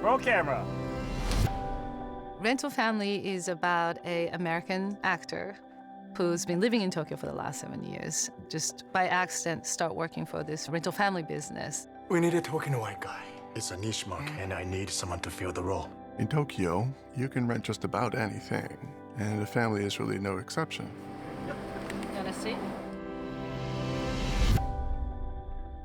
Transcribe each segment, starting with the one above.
Roll camera. Rental Family is about an American actor who's been living in Tokyo for the last 7 years. Just by accident, start working for this rental family business. We need a talking white guy. It's a niche market, and I need someone to fill the role. In Tokyo, you can rent just about anything, and a family is really no exception. You wanna see?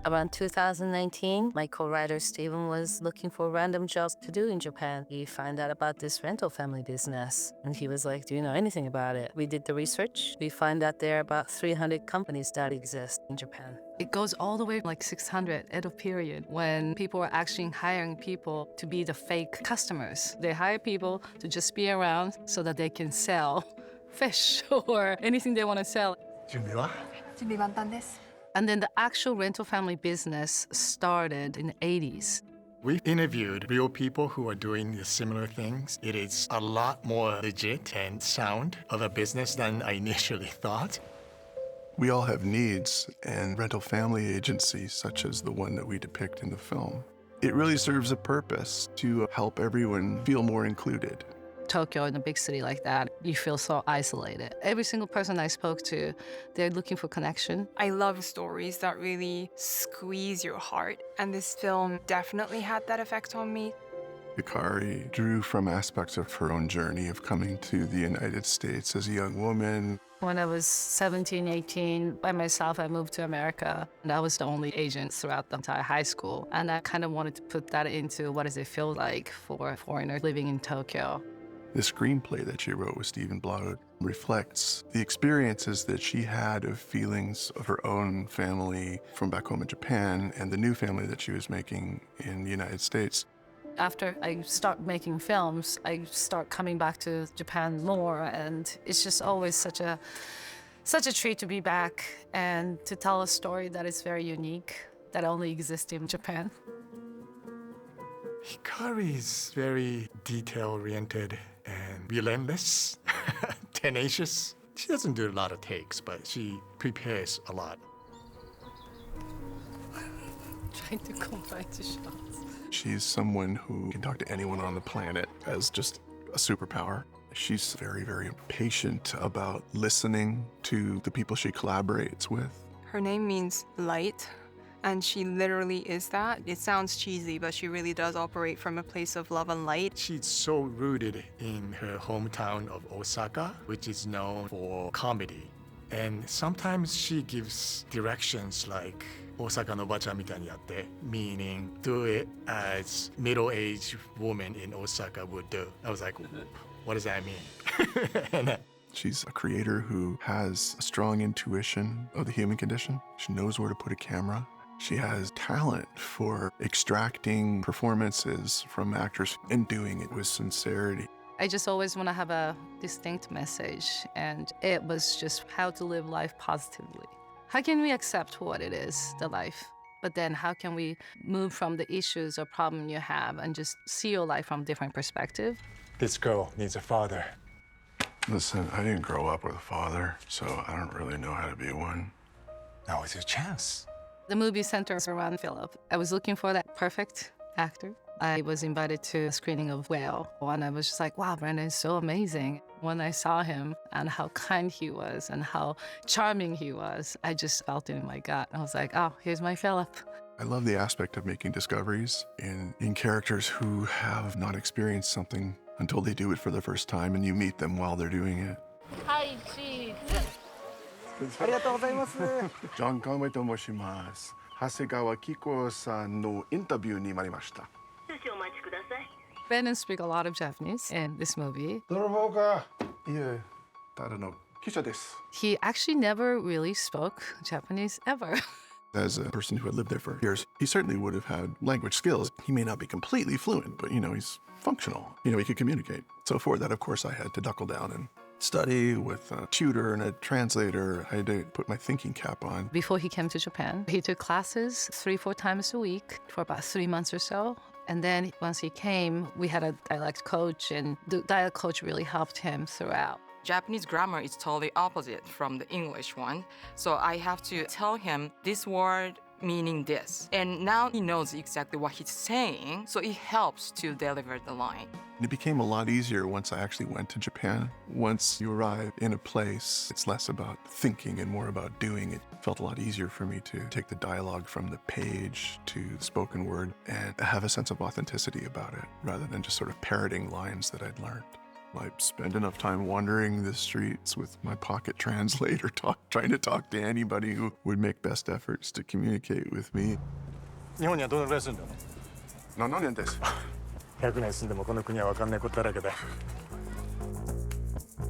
Around 2019, my co-writer Steven was looking for random jobs to do in Japan. He found out about this rental family business, and he was like, do you know anything about it? We did the research. We found out there are about 300 companies that exist in Japan. It goes all the way like 600 Edo period, when people were actually hiring people to be the fake customers. They hire people to just be around so that they can sell fish or anything they want to sell. 準備は? 準備万端です。 And then the actual rental family business started in the 80s. We interviewed real people who are doing similar things. It is a lot more legit and sound of a business than I initially thought. We all have needs, and rental family agencies, such as the one that we depict in the film, it really serves a purpose to help everyone feel more included. Tokyo, in a big city like that, you feel so isolated. Every single person I spoke to, they're looking for connection. I love stories that really squeeze your heart, and this film definitely had that effect on me. Hikari drew from aspects of her own journey of coming to the United States as a young woman. When I was 17, 18, by myself, I moved to America, and I was the only Asian throughout the entire high school. And I kind of wanted to put that into what does it feel like for a foreigner living in Tokyo. The screenplay that she wrote with Stephen Blaud reflects the experiences that she had of feelings of her own family from back home in Japan and the new family that she was making in the United States. After I start making films, I start coming back to Japan more, and it's just always such a treat to be back and to tell a story that is very unique, that only exists in Japan. Hikari is very detail-oriented and relentless, tenacious. She doesn't do a lot of takes, but she prepares a lot. Trying to combine the shots. She's someone who can talk to anyone on the planet as just a superpower. She's very, very patient about listening to the people she collaborates with. Her name means light, and she literally is that. It sounds cheesy, but she really does operate from a place of love and light. She's so rooted in her hometown of Osaka, which is known for comedy. And sometimes she gives directions like Osaka no bacha mitai ni yatte, meaning do it as middle-aged woman in Osaka would do. I was like, what does that mean? And, She's a creator who has a strong intuition of the human condition. She knows where to put a camera. She has talent for extracting performances from actors and doing it with sincerity. I just always want to have a distinct message, and it was just how to live life positively. How can we accept what it is, the life? But then how can we move from the issues or problem you have and just see your life from a different perspective? this girl needs a father. Listen, I didn't grow up with a father, so I don't really know how to be one. Now is your chance. The movie centers around Philip. I was looking for that perfect actor. I was invited to a screening of Whale, and I was just like, wow, Brandon is so amazing. When I saw him and how kind he was and how charming he was, I just felt it in my gut. I was like, oh, here's my Philip. I love the aspect of making discoveries in characters who have not experienced something until they do it for the first time and you meet them while they're doing it. Hi, cheese. ありがとうございます。ジョン・カンウェイと申します。長谷川紀子さんのインタビューに参りました。 Brandon speaks a lot of Japanese in this movie. 泥棒か。いえ、ただの記者です。 He actually never really spoke Japanese ever. As a person who had lived there for years, he certainly would have had language skills. He may not be completely fluent, but, he's functional. He could communicate. So for that, of course, I had to knuckle down and study with a tutor and a translator. I had to put my thinking cap on. Before he came to Japan, he took classes 3-4 times a week for about 3 months or so. And then once he came, we had a dialect coach, and the dialect coach really helped him throughout. Japanese grammar is totally opposite from the English one. So I have to tell him this word meaning this. And now he knows exactly what he's saying, so it helps to deliver the line. It became a lot easier once I actually went to Japan. Once you arrive in a place, it's less about thinking and more about doing. It felt a lot easier for me to take the dialogue from the page to the spoken word and have a sense of authenticity about it, rather than just sort of parroting lines that I'd learned. I spend enough time wandering the streets with my pocket translator, trying to talk to anybody who would make best efforts to communicate with me. 日本にはどのくらい住んでるの7年です。100年住んでもこの国は分かんないことだらけで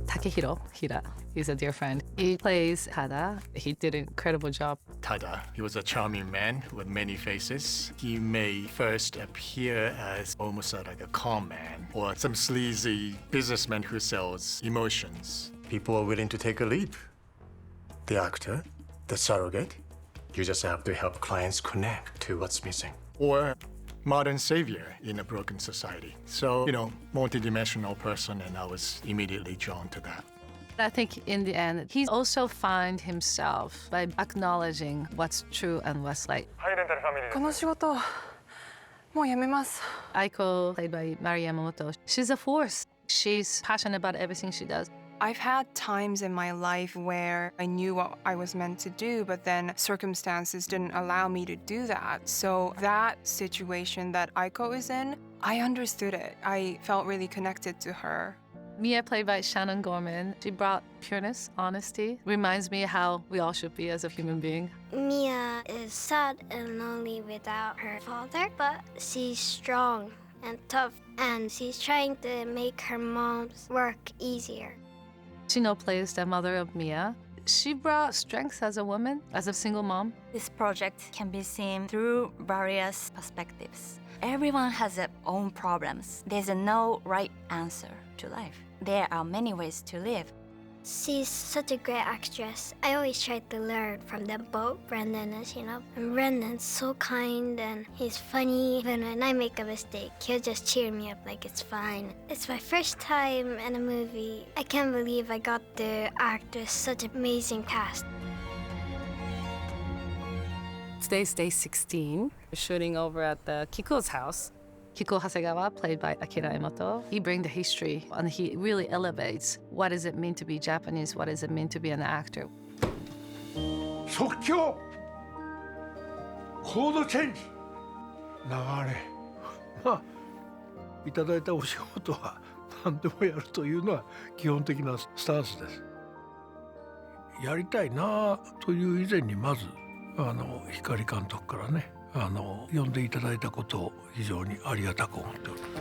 Takehiro Hira. He's a dear friend. He plays Hada. He did an incredible job. Tada. He was a charming man with many faces. He may first appear as almost like a calm man or some sleazy businessman who sells emotions. People are willing to take a leap. The actor, the surrogate, you just have to help clients connect to what's missing. Or modern savior in a broken society. So, multidimensional person, and I was immediately drawn to that. I think in the end, he also found himself by acknowledging what's true and what's right. この仕事もうやめます。 Aiko, played by Mari Yamamoto, she's a force. She's passionate about everything she does. I've had times in my life where I knew what I was meant to do, but then circumstances didn't allow me to do that. So that situation that Aiko is in, I understood it. I felt really connected to her. Mia, played by Shannon Gorman, she brought pureness, honesty. Reminds me how we all should be as a human being. Mia is sad and lonely without her father, but she's strong and tough, and she's trying to make her mom's work easier. Shino plays the mother of Mia. She brought strength as a woman, as a single mom. This project can be seen through various perspectives. Everyone has their own problems. There's no right answer to life. There are many ways to live. She's such a great actress. I always try to learn from them both, Brendan and Shino. And Brendan's so kind and he's funny. Even when I make a mistake, he'll just cheer me up like it's fine. It's my first time in a movie. I can't believe I got to act with such an amazing cast. Today's day 16. We're shooting over at the Kiku's house. Kiko Hasegawa, played by Akira Emoto, he brings the history and he really elevates what does it mean to be Japanese, what does it mean to be an actor. 即興コードチェンジ流れまあいただいたお仕事は何でもやるというのは基本的なスタンスです。やりたいなという以前にまず光監督からね呼んでいただいたことを非常にありがたく思っております。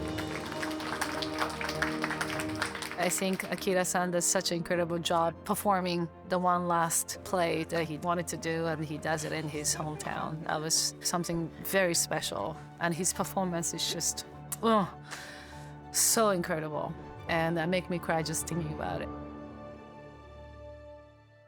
I think Akira-san does such an incredible job performing the one last play that he wanted to do, and he does it in his hometown. That was something very special, and his performance is just so incredible, and that makes me cry just thinking about it.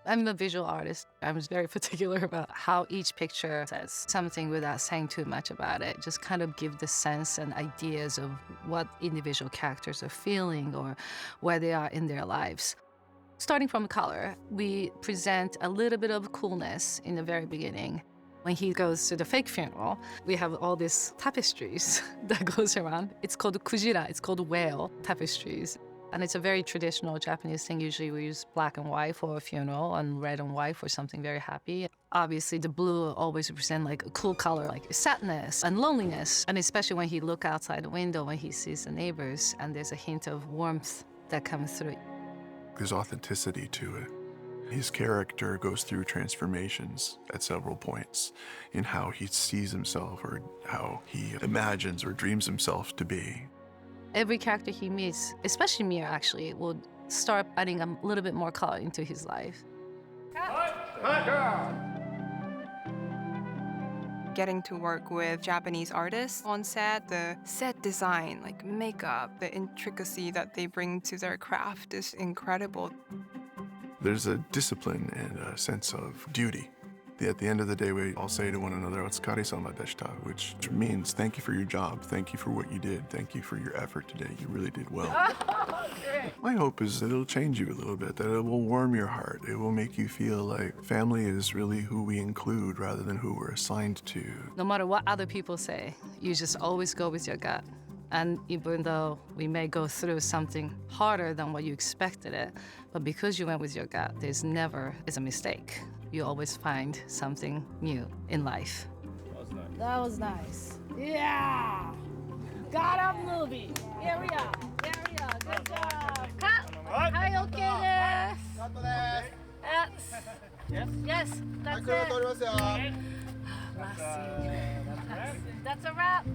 I'm a visual artist. I was very particular about how each picture says something without saying too much about it. Just kind of give the sense and ideas of what individual characters are feeling or where they are in their lives. Starting from color, we present a little bit of coolness in the very beginning. When he goes to the fake funeral, we have all these tapestries that goes around. It's called kujira, it's called whale tapestries. And it's a very traditional Japanese thing. Usually we use black and white for a funeral and red and white for something very happy. Obviously, the blue always represents like a cool color, like sadness and loneliness. And especially when he looks outside the window, when he sees the neighbors, and there's a hint of warmth that comes through. There's authenticity to it. His character goes through transformations at several points in how he sees himself or how he imagines or dreams himself to be. Every character he meets, especially Mia actually, will start adding a little bit more color into his life. Getting to work with Japanese artists on set, the set design, like makeup, the intricacy that they bring to their craft is incredible. There's a discipline and a sense of duty At the end of the day, we all say to one another, "Otsukare-sama deshita," which means thank you for your job, thank you for what you did, thank you for your effort today. You really did well. My hope is that it'll change you a little bit, that it will warm your heart. It will make you feel like family is really who we include rather than who we're assigned to. No matter what other people say, you just always go with your gut. And even though we may go through something harder than what you expected it, but because you went with your gut, there's never is a mistake. You always find something new in life. That was nice. Yeah! Got up movie. Here we are. There we are. Good job. Cut. Hi, okay Yes. Yes. That's it. Last scene. That's a wrap.